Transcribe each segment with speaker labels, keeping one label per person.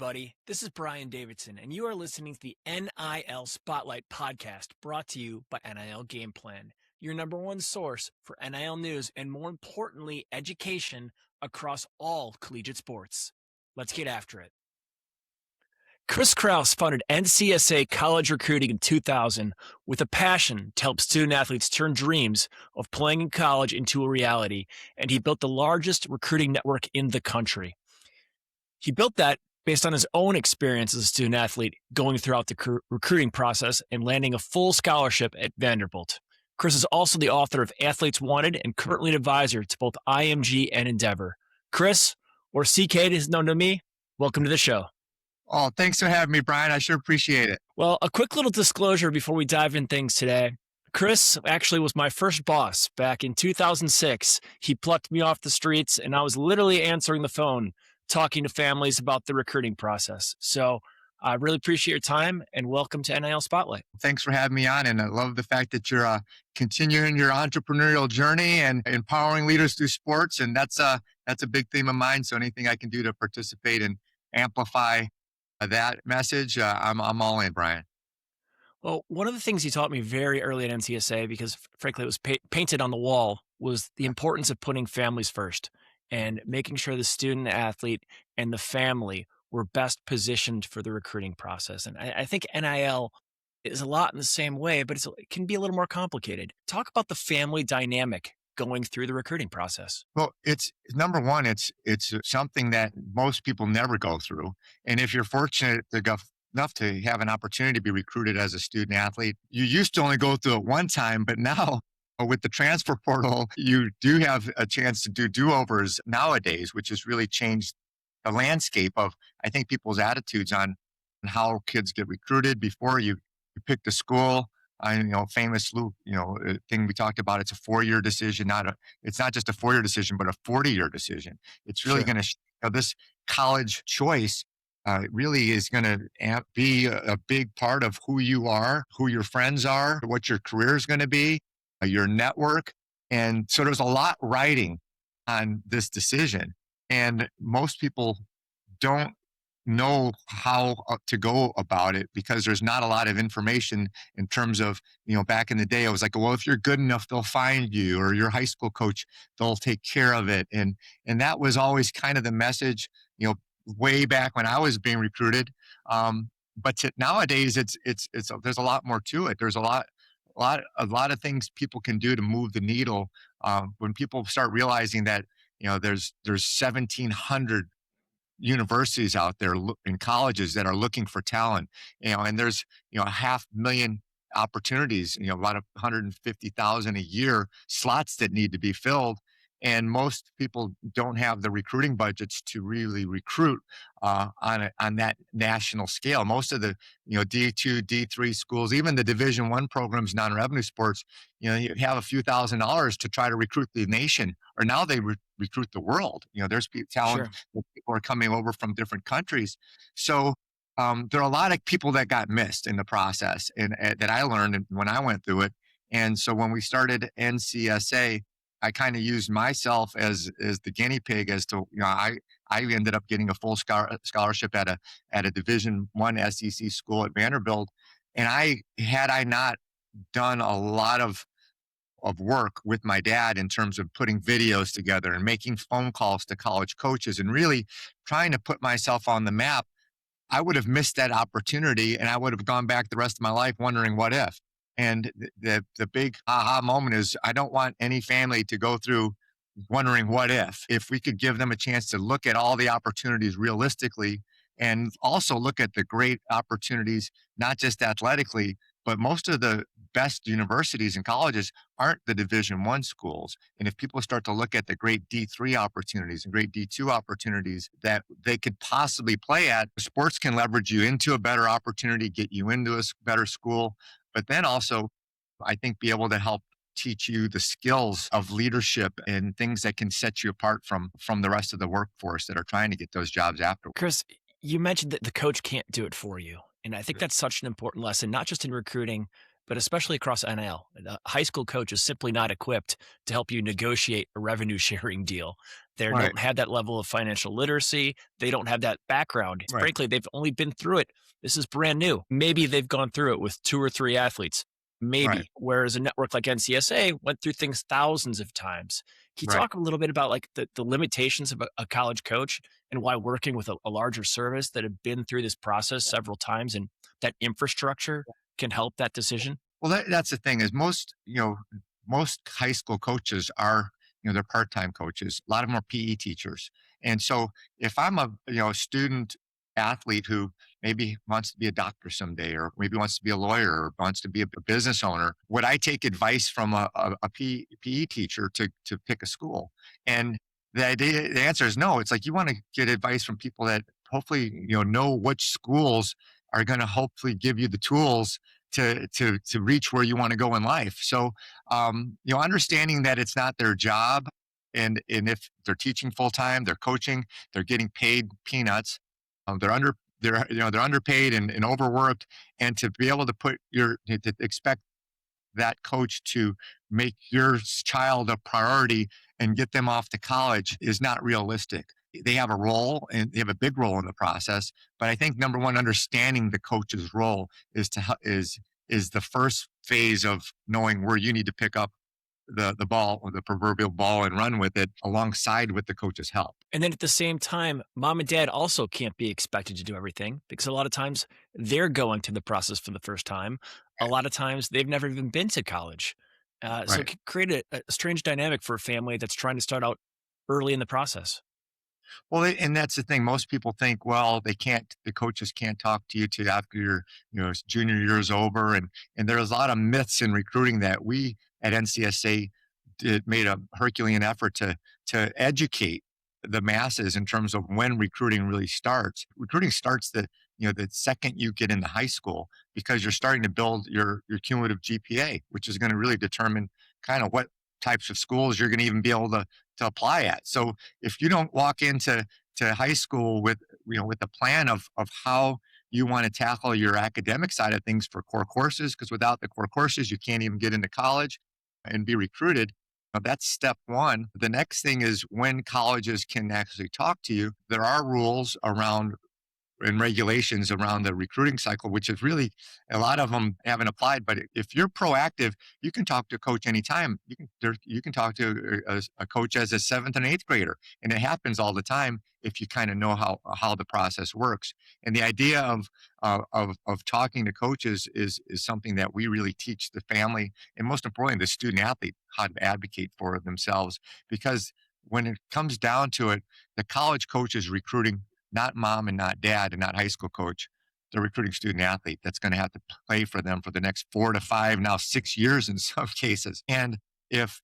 Speaker 1: everybody. This is Brian Davidson, and you are listening to the NIL Spotlight podcast brought to you by NIL Game Plan, your number one source for NIL news and, more importantly, education across all collegiate sports. Let's get after it. Krause founded NCSA College Recruiting in 2000 with a passion to help student athletes turn dreams of playing in college into a reality, and he built the largest recruiting network in the country. He built that based on his own experience as a student athlete going throughout the recruiting process and landing a full scholarship at Vanderbilt. Chris is also the author of Athletes Wanted and currently an advisor to both IMG and Endeavor. Chris, or CK is known to me, welcome to the show.
Speaker 2: Oh, thanks for having me, Brian. I sure appreciate it.
Speaker 1: Well, a quick little disclosure before we dive in things today. Chris actually was my first boss back in 2006. He plucked me off the streets and I was literally answering the phone, talking to families about the recruiting process. So I really appreciate your time and welcome to NIL Spotlight.
Speaker 2: Thanks for having me on. And I love the fact that you're continuing your entrepreneurial journey and empowering leaders through sports. And that's a big theme of mine. So anything I can do to participate and amplify that message, I'm all in, Brian.
Speaker 1: Well, one of the things you taught me very early at NCSA, because frankly it was painted on the wall, was the importance of putting families first and making sure the student athlete and the family were best positioned for the recruiting process. And I think NIL is a lot in the same way, but it can be a little more complicated. Talk about the family dynamic going through the recruiting process.
Speaker 2: Well, it's number one, it's something that most people never go through. And if you're fortunate enough to have an opportunity to be recruited as a student athlete, you used to only go through it one time, but now with the transfer portal, you do have a chance to do do-overs nowadays, which has really changed the landscape of, I think, people's attitudes on how kids get recruited before you pick the school. Famous thing we talked about, it's a 4-year decision. It's not just a 4-year decision, but a 40-year decision. It's really going to, this college choice really is going to be a big part of who you are, who your friends are, what your career is going to be, your network. And so there's a lot riding on this decision. And most people don't know how to go about it because there's not a lot of information in terms of, back in the day, it was like, well, if you're good enough, they'll find you, or your high school coach, they'll take care of it. And that was always kind of the message, way back when I was being recruited. But nowadays there's a lot more to it. There's a lot of things people can do to move the needle. When people start realizing that, there's 1,700 universities out there in colleges that are looking for talent, and there's, 500,000 opportunities, about 150,000 a year slots that need to be filled. And most people don't have the recruiting budgets to really recruit on that national scale. Most of the D2, D3 schools, even the Division I programs, non-revenue sports, you have a few $1,000s to try to recruit the nation, or now they recruit the world. There's talent. Sure. People are coming over from different countries. So there are a lot of people that got missed in the process, and that I learned when I went through it. And so when we started NCSA, I kind of used myself as the guinea pig as to, I ended up getting a full scholarship at a Division I SEC school at Vanderbilt. And had I not done a lot of work with my dad in terms of putting videos together and making phone calls to college coaches and really trying to put myself on the map, I would have missed that opportunity, and I would have gone back the rest of my life wondering what if. And the big aha moment is, I don't want any family to go through wondering what if we could give them a chance to look at all the opportunities realistically, and also look at the great opportunities, not just athletically, but most of the best universities and colleges aren't the Division I schools. And if people start to look at the great D3 opportunities and great D2 opportunities that they could possibly play at, sports can leverage you into a better opportunity, get you into a better school, but then also, I think, be able to help teach you the skills of leadership and things that can set you apart from the rest of the workforce that are trying to get those jobs afterwards.
Speaker 1: Chris, you mentioned that the coach can't do it for you. And I think that's such an important lesson, not just in recruiting, but especially across NIL. A high school coach is simply not equipped to help you negotiate a revenue sharing deal. They
Speaker 2: Right.
Speaker 1: don't have that level of financial literacy. They don't have that background.
Speaker 2: Right.
Speaker 1: Frankly, they've only been through it. This is brand new. Maybe they've gone through it with two or three athletes,
Speaker 2: Right.
Speaker 1: maybe. Whereas a network like NCSA went through things thousands of times. Can you
Speaker 2: Right.
Speaker 1: talk a little bit about like the limitations of a college coach and why working with a larger service that have been through this process several times and that infrastructure can help that decision?
Speaker 2: Well, that's the thing is most high school coaches are, they're part-time coaches. A lot of them are PE teachers. And so if I'm a, student athlete who maybe wants to be a doctor someday, or maybe wants to be a lawyer, or wants to be a business owner, would I take advice from a PE teacher to pick a school? And the answer is no. It's like you want to get advice from people that hopefully, know which schools are going to hopefully give you the tools to reach where you want to go in life. So, understanding that it's not their job, and if they're teaching full time, they're coaching, they're getting paid peanuts. They're underpaid and overworked, and to be able to to expect that coach to make your child a priority and get them off to college is not realistic. They have a role and they have a big role in the process. But I think number one, understanding the coach's role is the first phase of knowing where you need to pick up the ball or the proverbial ball and run with it alongside with the coach's help.
Speaker 1: And then at the same time, mom and dad also can't be expected to do everything because a lot of times they're going through the process for the first time. A lot of times they've never even been to college. So it
Speaker 2: Right.
Speaker 1: can create a strange dynamic for a family that's trying to start out early in the process.
Speaker 2: Well, and that's the thing. Most people think, well, the coaches can't talk to you till after your, junior year is over. And there's a lot of myths in recruiting that we at NCSA made a Herculean effort to educate the masses in terms of when recruiting really starts. Recruiting starts the second you get into high school, because you're starting to build your cumulative GPA, which is going to really determine kind of what types of schools you're going to even be able to apply at. So if you don't walk into high school with with the plan of how you want to tackle your academic side of things for core courses, because without the core courses you can't even get into college and be recruited. That's step one. The next thing is when colleges can actually talk to you. There are rules around and regulations around the recruiting cycle, which is really a lot of them haven't applied. But if you're proactive, you can talk to a coach anytime. You can talk to a coach as a seventh and eighth grader, and it happens all the time if you kind of know how the process works. And the idea of talking to coaches is something that we really teach the family, and most importantly, the student athlete, how to advocate for themselves. Because when it comes down to it, the college coach is recruiting not mom and not dad and not high school coach. They're recruiting student athlete that's going to have to play for them for the next 4 to 5, now 6 years in some cases. And if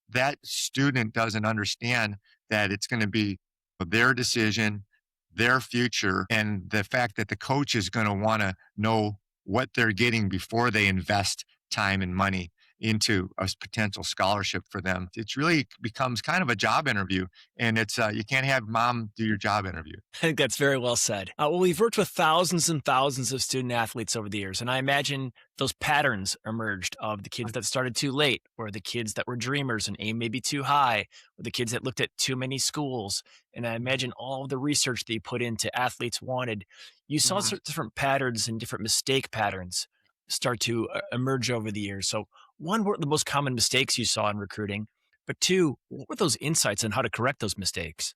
Speaker 2: that student doesn't understand that it's going to be their decision, their future, and the fact that the coach is going to want to know what they're getting before they invest time and money into a potential scholarship for them, it really becomes kind of a job interview. And it's you can't have mom do your job interview.
Speaker 1: I think that's very well said. Well, we've worked with thousands and thousands of student athletes over the years, and I imagine those patterns emerged of the kids that started too late, or the kids that were dreamers and aimed maybe too high, or the kids that looked at too many schools. And I imagine all of the research that you put into athletes wanted. You saw
Speaker 2: Mhm.
Speaker 1: sort of different patterns and different mistake patterns start to emerge over the years. So, one, what were the most common mistakes you saw in recruiting? But two, what were those insights on how to correct those mistakes?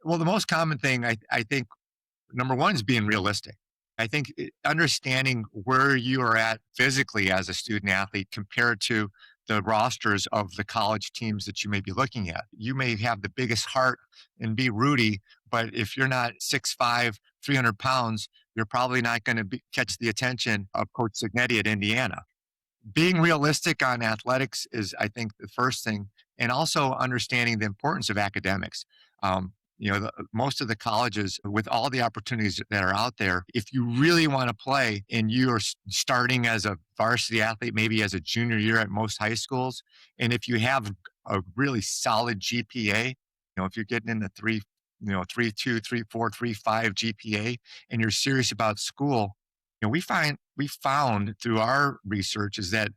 Speaker 2: Well, the most common thing I think number one is being realistic. I think understanding where you are at physically as a student athlete compared to the rosters of the college teams that you may be looking at. You may have the biggest heart and be Rudy, but if you're not 6'5", 300 pounds, you're probably not going to catch the attention of Coach Signetti at Indiana. Being realistic on athletics is, I think, the first thing, and also understanding the importance of academics. Most of the colleges, with all the opportunities that are out there, if you really want to play and you are starting as a varsity athlete, maybe as a junior year at most high schools, and if you have a really solid GPA, if you're getting in the 3.2, 3.4, 3.5 GPA, and you're serious about school, we found through our research is that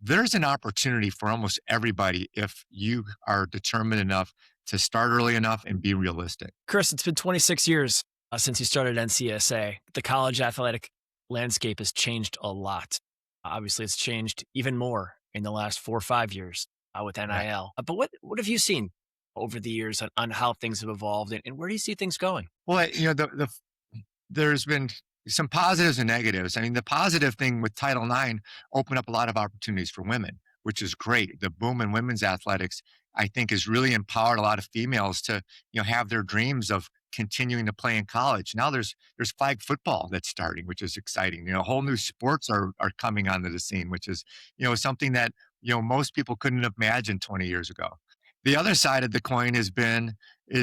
Speaker 2: there's an opportunity for almost everybody if you are determined enough to start early enough and be realistic.
Speaker 1: Chris, it's been 26 years since you started NCSA. The college athletic landscape has changed a lot. Obviously, it's changed even more in the last 4 or 5 years with
Speaker 2: Right.
Speaker 1: NIL. But what have you seen over the years on how things have evolved, and where do you see things going?
Speaker 2: Well, there's been some positives and negatives. I mean, the positive thing with Title IX opened up a lot of opportunities for women, which is great. The boom in women's athletics, I think, has really empowered a lot of females to, have their dreams of continuing to play in college. Now there's flag football that's starting, which is exciting. Whole new sports are coming onto the scene, which is, something that, most people couldn't have imagined 20 years ago. The other side of the coin is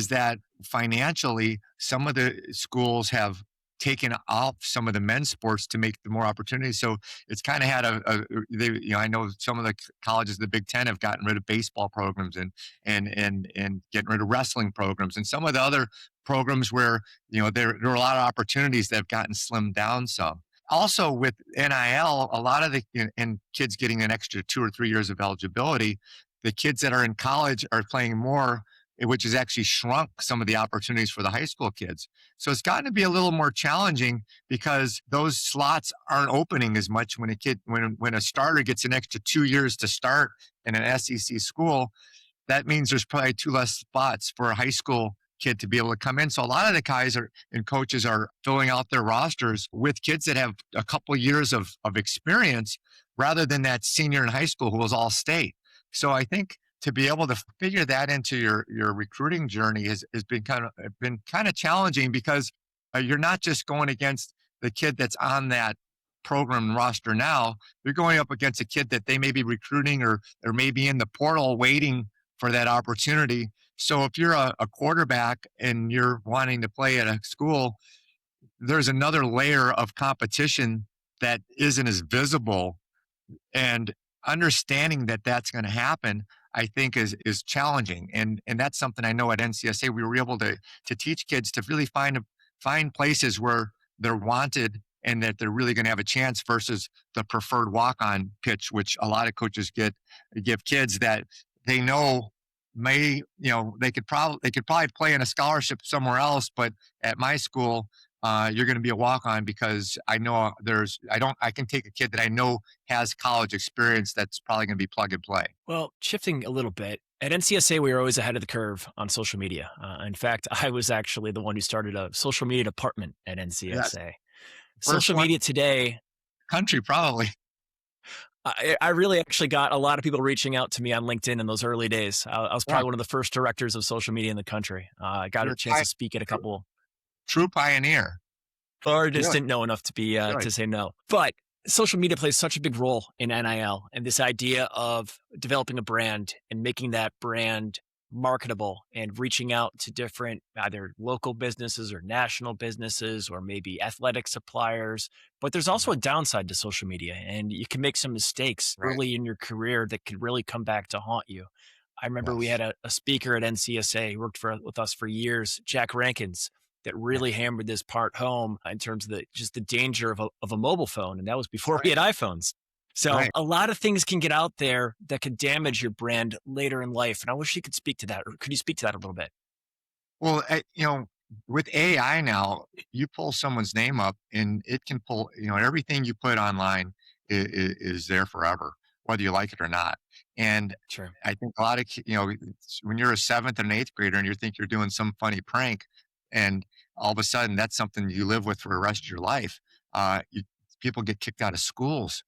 Speaker 2: that financially, some of the schools have taken off some of the men's sports to make the more opportunities. So it's kind of had I know some of the colleges, the Big Ten, have gotten rid of baseball programs and getting rid of wrestling programs, and some of the other programs where there are a lot of opportunities that have gotten slimmed down some. Also with NIL, a lot of and kids getting an extra 2 or 3 years of eligibility, the kids that are in college are playing more, which has actually shrunk some of the opportunities for the high school kids. So it's gotten to be a little more challenging because those slots aren't opening as much when a starter gets an extra 2 years to start in an SEC school. That means there's probably two less spots for a high school kid to be able to come in. So a lot of the guys and coaches are filling out their rosters with kids that have a couple years of experience rather than that senior in high school who was all state. So I think to be able to figure that into your recruiting journey has been kind of challenging because you're not just going against the kid that's on that program roster now. You're going up against a kid that they may be recruiting or maybe in the portal waiting for that opportunity. So if you're a quarterback and you're wanting to play at a school, there's another layer of competition that isn't as visible, and understanding that that's going to happen, I think is challenging. And that's something I know at NCSA we were able to teach kids to really find places where they're wanted and that they're really going to have a chance versus the preferred walk-on pitch, which a lot of coaches give kids that they know may, they could probably play in a scholarship somewhere else, but at my school, you're going to be a walk on because I know I can take a kid that I know has college experience that's probably going to be plug and play.
Speaker 1: Well, shifting a little bit, at NCSA, we were always ahead of the curve on social media. In fact, I was actually the one who started a social media department at
Speaker 2: That's
Speaker 1: NCSA.
Speaker 2: first
Speaker 1: Social
Speaker 2: one in
Speaker 1: media today,
Speaker 2: the country, probably.
Speaker 1: I really actually got a lot of people reaching out to me on LinkedIn in those early days. I was
Speaker 2: Yeah,
Speaker 1: probably one of the first directors of social media in the country. I got
Speaker 2: you're
Speaker 1: a
Speaker 2: a
Speaker 1: chance to speak at a couple,
Speaker 2: true pioneer.
Speaker 1: or just
Speaker 2: Good,
Speaker 1: didn't know enough to be
Speaker 2: good.
Speaker 1: to say no. But social media plays such a big role in NIL and this idea of developing a brand and making that brand marketable and reaching out to different either local businesses or national businesses or maybe athletic suppliers. But there's also a downside to social media, and you can make some mistakes
Speaker 2: Right.
Speaker 1: early in your career that could really come back to haunt you. I remember we
Speaker 2: Yes.
Speaker 1: had a speaker at NCSA, worked with us for years, Jack Rankins, that
Speaker 2: Yeah.
Speaker 1: really hammered this part home in terms of just the danger of a mobile phone. And that was before we
Speaker 2: Right.
Speaker 1: had iPhones. So
Speaker 2: Right.
Speaker 1: a lot of things can get out there that could damage your brand later in life. And I wish you could speak to that. Or could you speak to that a little bit?
Speaker 2: Well, with AI now, you pull someone's name up and it can pull, everything you put online is there forever, whether you like it or not. And
Speaker 1: Sure.
Speaker 2: I think a lot of, when you're a seventh and an eighth grader and you think you're doing some funny prank, and all of a sudden that's something you live with for the rest of your life, uh, you, people get kicked out of schools.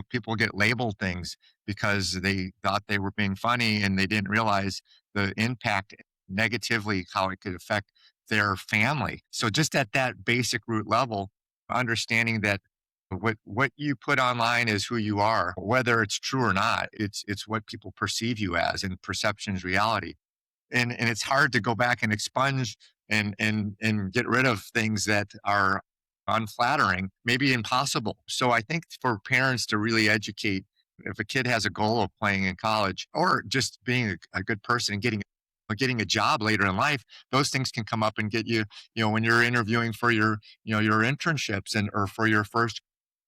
Speaker 2: People get labeled things because they thought they were being funny and they didn't realize the impact negatively how it could affect their family. So just at that basic root level, understanding that what you put online is who you are, whether it's true or not. It's what people perceive you as, and perception is reality. And it's hard to go back and expunge and get rid of things that are unflattering, maybe impossible. So I think for parents to really educate, if a kid has a goal of playing in college or just being a good person and getting getting a job later in life, those things can come up and get you, when you're interviewing for your internships and or for your first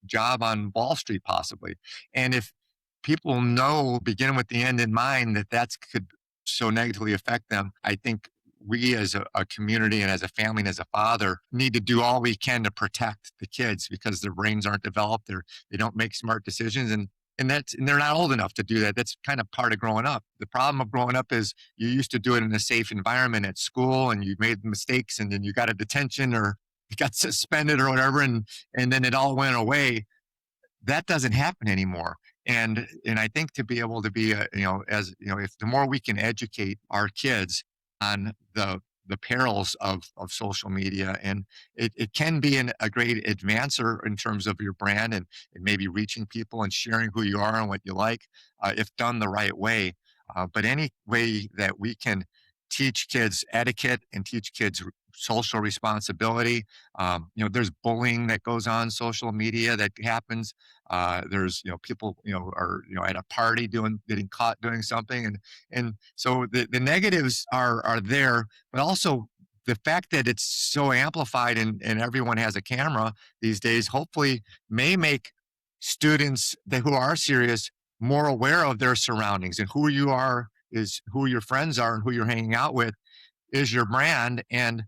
Speaker 2: job on Wall Street, possibly. And if people know, begin with the end in mind, that that's could so negatively affect them, I think we as a community and as a family and as a father need to do all we can to protect the kids because their brains aren't developed. They don't make smart decisions. And they're not old enough to do that. That's kind of part of growing up. The problem of growing up is you used to do it in a safe environment at school and you made mistakes and then you got a detention or you got suspended or whatever, and then it all went away. That doesn't happen anymore. And I think to be able to be as if the more we can educate our kids on the perils of social media, and it can be a great advancer in terms of your brand and maybe reaching people and sharing who you are and what you like, if done the right way. But any way that we can teach kids etiquette and teach kids social responsibility. There's bullying that goes on social media that happens. There's people are at a party getting caught doing something, and so the negatives are there, but also the fact that it's so amplified and everyone has a camera these days, hopefully may make students who are serious more aware of their surroundings and who you are is who your friends are and who you're hanging out with is your brand, and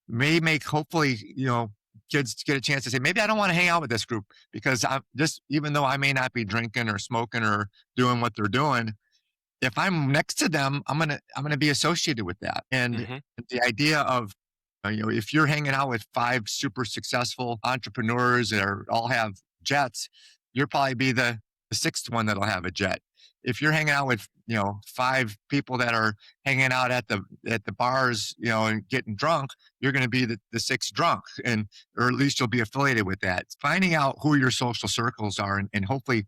Speaker 2: may make hopefully kids get a chance to say, maybe I don't want to hang out with this group because I'm just, even though I may not be drinking or smoking or doing what they're doing, if I'm next to them, I'm gonna be associated with that. And
Speaker 1: Hmm.
Speaker 2: the idea of if you're hanging out with five super successful entrepreneurs that all have jets, you'll probably be the sixth one that'll have a jet. If you're hanging out with five people that are hanging out at the bars and getting drunk, you're going to be the sixth drunk, and or at least you'll be affiliated with that. Finding out who your social circles are, and hopefully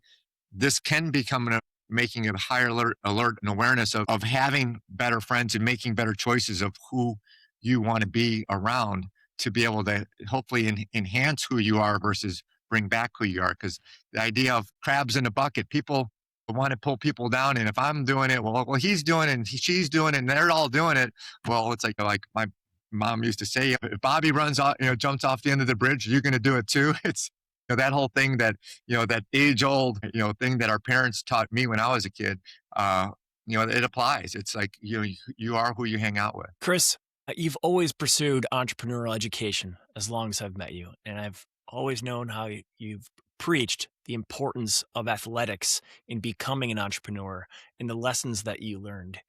Speaker 2: this can become making a higher alert and awareness of having better friends and making better choices of who you want to be around to be able to hopefully enhance who you are versus bring back who you are. Because the idea of crabs in a bucket, people want to pull people down. And if I'm doing it, well, he's doing it and she's doing it and they're all doing it. Well, it's like my mom used to say, if Bobby runs off, jumps off the end of the bridge, you're going to do it too. It's that whole thing that that age old thing that our parents taught me when I was a kid. It applies. It's like you are who you hang out with.
Speaker 1: Chris, you've always pursued entrepreneurial education as long as I've met you, and I've always known how you've preached the importance of athletics in becoming an entrepreneur and the lessons that you learned.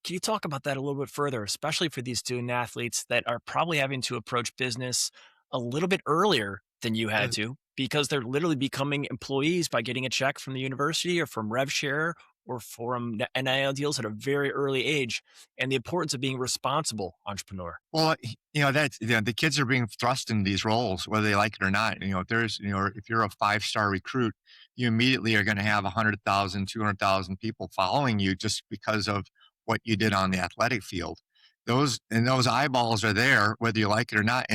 Speaker 1: Can you talk about that a little bit further, especially for these student athletes that are probably having to approach business a little bit earlier than you had to because they're literally becoming employees by getting a check from the university or from RevShare or from NIL deals at a very early age, and the importance of being a responsible entrepreneur.
Speaker 2: Well, that's the kids are being thrust in these roles, whether they like it or not. If you're a five-star recruit, you immediately are going to have 100,000, 200,000 people following you just because of what you did on the athletic field. Those eyeballs are there, whether you like it or not.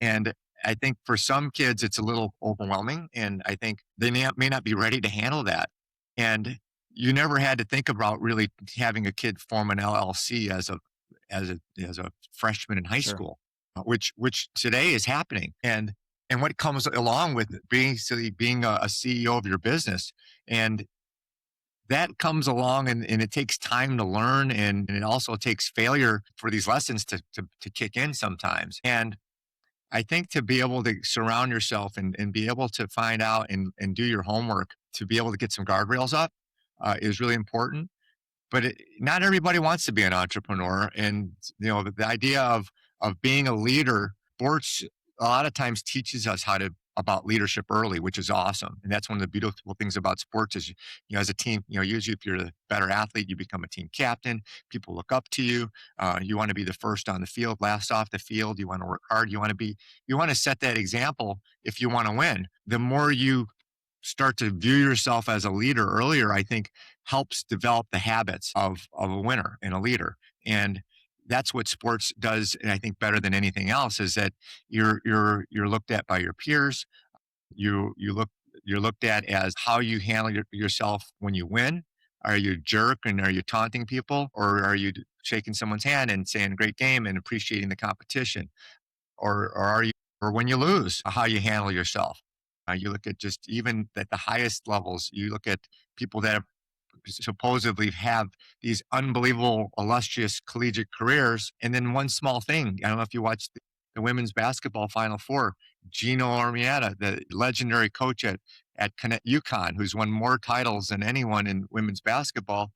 Speaker 2: And I think for some kids, it's a little overwhelming, and I think they may not be ready to handle that. And you never had to think about really having a kid form an LLC as a freshman in high
Speaker 1: Sure.
Speaker 2: school, which today is happening, and what comes along with it, being a CEO of your business, and that comes along, and it takes time to learn, and it also takes failure for these lessons to kick in sometimes. And I think to be able to surround yourself and be able to find out and do your homework to be able to get some guardrails up is really important. But not everybody wants to be an entrepreneur, and the idea of being a leader, sports a lot of times teaches us about leadership early, which is awesome. And that's one of the beautiful things about sports is as a team, usually if you're the better athlete, you become a team captain. People look up to you. You want to be the first on the field, last off the field. You want to work hard. You want to set that example if you want to win. The more you start to view yourself as a leader earlier, I think helps develop the habits of a winner and a leader. And that's what sports does, and I think better than anything else, is that you're looked at by your peers. You're looked at as how you handle yourself when you win. Are you a jerk and are you taunting people, or are you shaking someone's hand and saying great game and appreciating the competition? Or are you, or when you lose, how you handle yourself? You look at just even at the highest levels, you look at people that have supposedly have these unbelievable, illustrious collegiate careers. And then one small thing, I don't know if you watched the women's basketball Final Four, Gino Ormieta, the legendary coach at UConn, who's won more titles than anyone in women's basketball.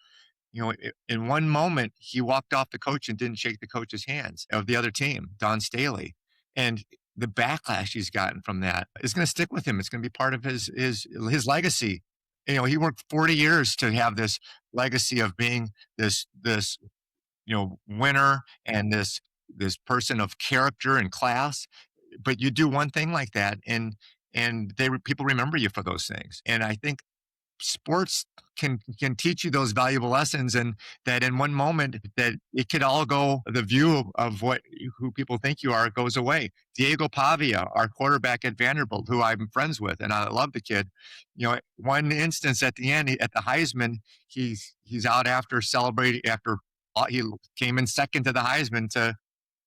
Speaker 2: In one moment, he walked off the coach and didn't shake the coach's hands of the other team, Don Staley. And the backlash he's gotten from that is going to stick with him. It's going to be part of his legacy. He worked 40 years to have this legacy of being this winner and this person of character and class. But you do one thing like that, and people remember you for those things. And I think sports can teach you those valuable lessons, and that in one moment that it could all go, the view of who people think you are goes away. Diego Pavia, our quarterback at Vanderbilt, who I'm friends with and I love the kid, one instance at the end at the Heisman, he's out after celebrating, after he came in second to the Heisman to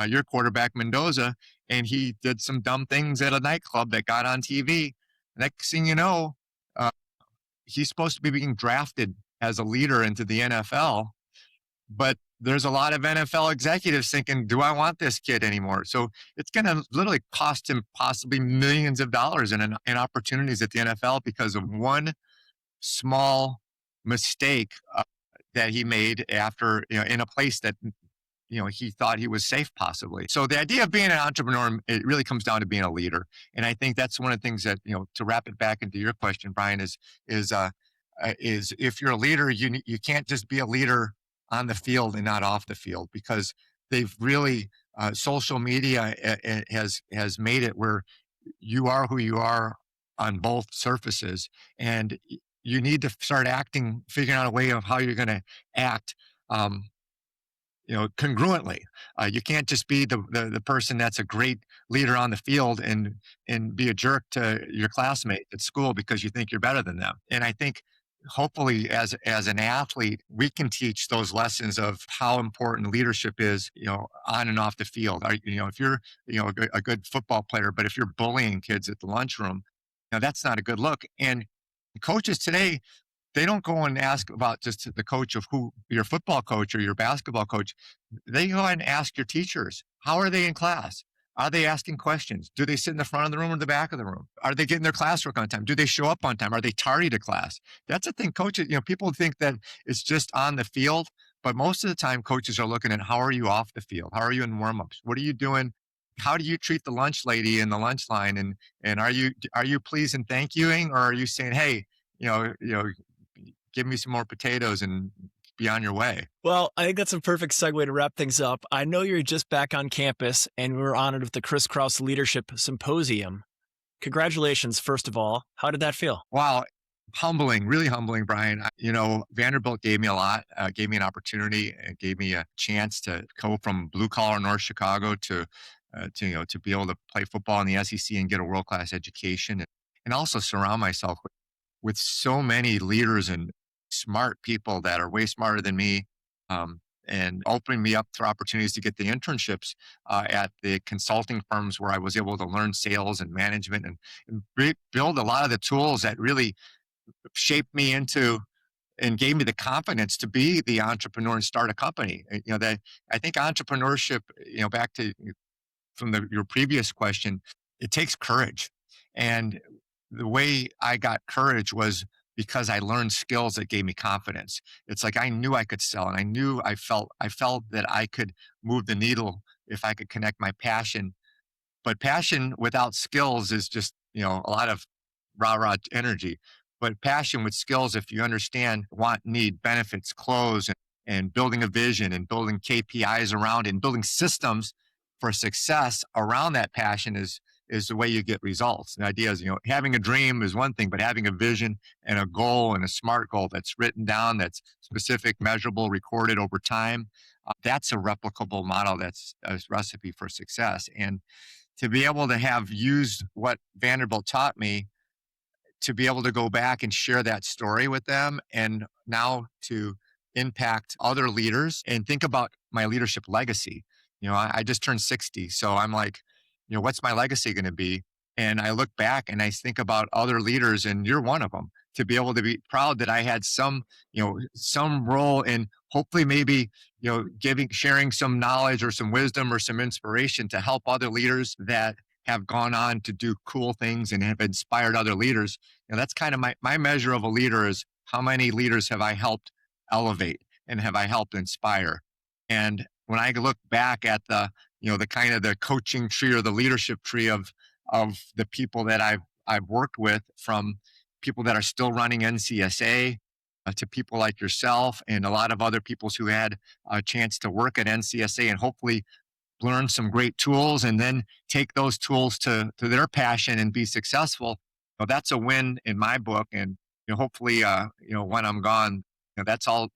Speaker 2: your quarterback Mendoza, and he did some dumb things at a nightclub that got on TV. Next thing you know, he's supposed to be being drafted as a leader into the NFL, but there's a lot of NFL executives thinking, do I want this kid anymore? So it's going to literally cost him possibly millions of dollars in opportunities at the NFL because of one small mistake that he made after, in a place that he thought he was safe possibly. So the idea of being an entrepreneur, it really comes down to being a leader. And I think that's one of the things that, to wrap it back into your question, Brian, is if you're a leader, you can't just be a leader on the field and not off the field, because they've really, social media has made it where you are who you are on both surfaces. And you need to start figuring out a way of how you're going to act, congruently. You can't just be the person that's a great leader on the field and be a jerk to your classmate at school because you think you're better than them. And I think hopefully as an athlete, we can teach those lessons of how important leadership is, on and off the field. If you're, a good football player, but if you're bullying kids at the lunchroom, that's not a good look. And coaches today, they don't go and ask about just the coach of who your football coach or your basketball coach. They go and ask your teachers, how are they in class? Are they asking questions? Do they sit in the front of the room or the back of the room? Are they getting their classwork on time? Do they show up on time? Are they tardy to class? That's the thing. Coaches, people think that it's just on the field, but most of the time coaches are looking at how are you off the field? How are you in warmups? What are you doing? How do you treat the lunch lady in the lunch line? And are you pleased and thank youing, or are you saying, hey, give me some more potatoes and be on your way?
Speaker 1: Well, I think that's a perfect segue to wrap things up. I know you're just back on campus and we were honored with the Krause Leadership Symposium. Congratulations, first of all. How did that feel?
Speaker 2: Wow. Humbling, really humbling, Brian. Vanderbilt gave me a lot, gave me an opportunity, gave me a chance to go from blue collar North Chicago to be able to play football in the SEC and get a world-class education, and also surround myself with so many leaders and smart people that are way smarter than me, and opening me up for opportunities to get the internships at the consulting firms where I was able to learn sales and management and build a lot of the tools that really shaped me into and gave me the confidence to be the entrepreneur and start a company. That I think entrepreneurship, back to from your previous question, it takes courage. And the way I got courage was because I learned skills that gave me confidence. It's like I knew I could sell, and I felt that I could move the needle if I could connect my passion. But passion without skills is just, a lot of rah-rah energy. But passion with skills, if you understand want, need, benefits, close, and building a vision and building KPIs around it and building systems for success around that passion is the way you get results. The idea is, having a dream is one thing, but having a vision and a goal and a SMART goal that's written down, that's specific, measurable, recorded over time, that's a replicable model. That's a recipe for success. And to be able to have used what Vanderbilt taught me, to be able to go back and share that story with them, and now to impact other leaders and think about my leadership legacy. I just turned 60. So I'm like, what's my legacy going to be? And I look back and I think about other leaders, and you're one of them. To be able to be proud that I had some role in hopefully maybe, sharing some knowledge or some wisdom or some inspiration to help other leaders that have gone on to do cool things and have inspired other leaders. That's kind of my measure of a leader is how many leaders have I helped elevate and have I helped inspire? And when I look back at the kind of the coaching tree or the leadership tree of the people that I've worked with, from people that are still running NCSA to people like yourself and a lot of other people who had a chance to work at NCSA and hopefully learn some great tools and then take those tools to their passion and be successful. That's a win in my book. And hopefully, when I'm gone, that's all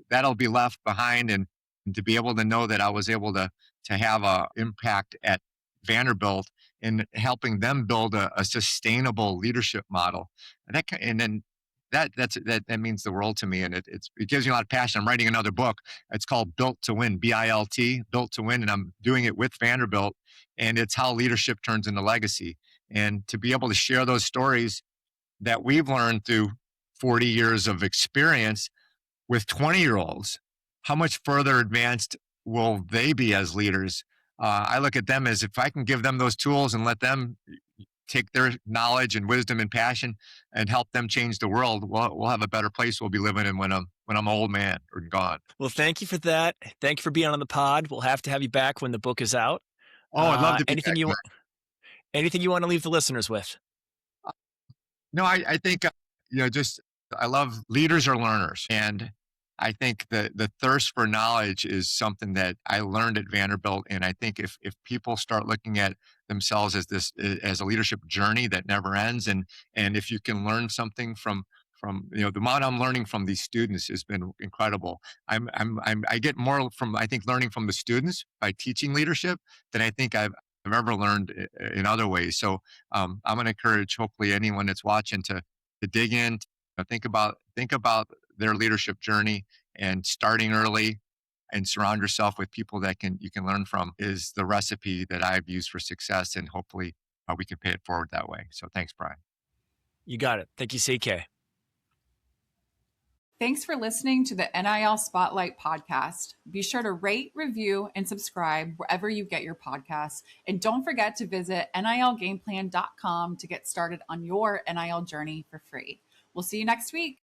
Speaker 2: that'll be left behind. And to be able to know that I was able to have a impact at Vanderbilt in helping them build a sustainable leadership model. And then that means the world to me, and it gives me a lot of passion. I'm writing another book. It's called Built to Win, BILT, Built to Win, and I'm doing it with Vanderbilt. And it's how leadership turns into legacy. And to be able to share those stories that we've learned through 40 years of experience with 20-year-olds, how much further advanced will they be as leaders? I look at them as if I can give them those tools and let them take their knowledge and wisdom and passion and help them change the world, we'll have a better place we'll be living in when I'm an old man or gone.
Speaker 1: Well, thank you for that. Thank you for being on the pod. We'll have to have you back when the book is out.
Speaker 2: Oh, I'd love to be
Speaker 1: anything
Speaker 2: back.
Speaker 1: anything you want to leave the listeners with?
Speaker 2: No, I think, just I love leaders are learners. And I think the thirst for knowledge is something that I learned at Vanderbilt. And I think if people start looking at themselves as a leadership journey that never ends, and if you can learn something from the amount I'm learning from these students has been incredible. I get more from, I think, learning from the students by teaching leadership than I think I've ever learned in other ways. So I'm going to encourage hopefully anyone that's watching to dig in, think about their leadership journey, and starting early and surround yourself with people that you can learn from is the recipe that I've used for success. And hopefully we can pay it forward that way. So thanks, Brian.
Speaker 1: You got it. Thank you, CK.
Speaker 3: Thanks for listening to the NIL Spotlight podcast. Be sure to rate, review, and subscribe wherever you get your podcasts. And don't forget to visit nilgameplan.com to get started on your NIL journey for free. We'll see you next week.